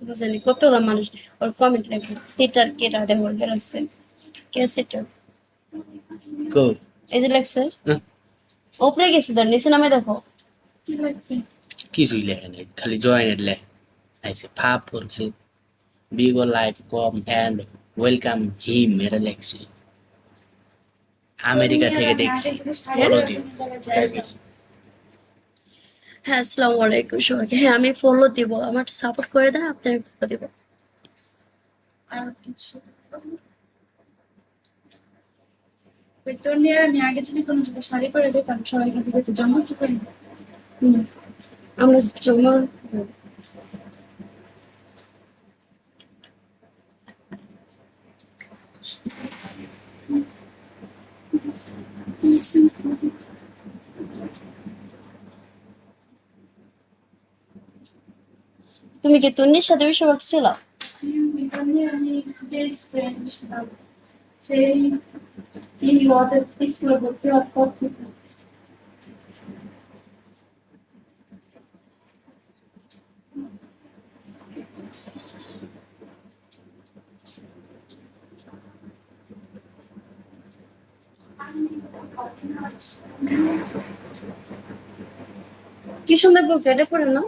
বুঝলি কতগুলো মানুষ ওর কমেন্ট রাখবে সেটার কে রাধে বলবে লাগছে কে সেটার কো এই যে লাগছে ওপরে গেছে ধর নিচে নামে দেখো কি লাগছে কিছুই লেখে নাই খালি জয়েন্ট লেখে আইছে ফাপ ওর খালি বিগো লাইফ কম অ্যান্ড ওয়েলকাম হিম এরা লেখছে আমেরিকা থেকে দেখছি ফলো দিও হ্যাঁ আসসালামু আলাইকুম সবাইকে হ্যাঁ আমি ফলো দিব আমার সাপোর্ট করে দেন আপনার ফলো দিব আর কিছু ওই তোর নিয়ে আমি আগে যদি কোনো জায়গায় শাড়ি পরে যেতাম সবাই কিন্তু দেখতে জমা চুপাই আমরা জমা তুমি কি তুন্নির সাথে বেশি ছিল আমি বেস্ট ফ্রেন্ড ছিলাম সেই এই ওদের স্কুলে ভর্তি হওয়ার পর থেকে কি সুন্দর বলতে এটা করে না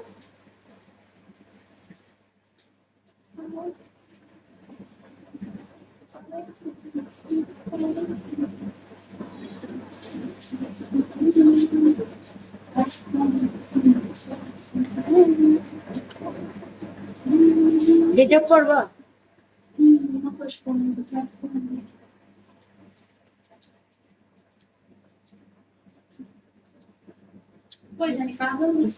হিজাব করবা ওই জানি কাগজ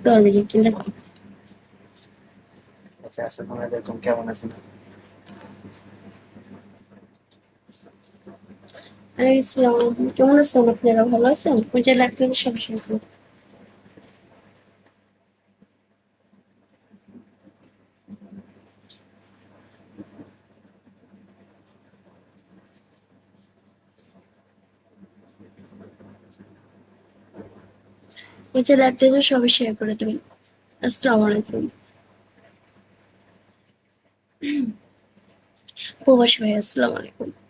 তোর লিখে কিনা আচ্ছা আসসালামু আলাইকুম কেমন আছেন আসসালাম কেমন আছেন আপনারা ভালো আছেন পূজা লাগতে সব শেষ পূজা লাগতে সবাই শেয়ার করে দেবেন আসসালামু আলাইকুম প্রবাসী ভাই আসসালামু আলাইকুম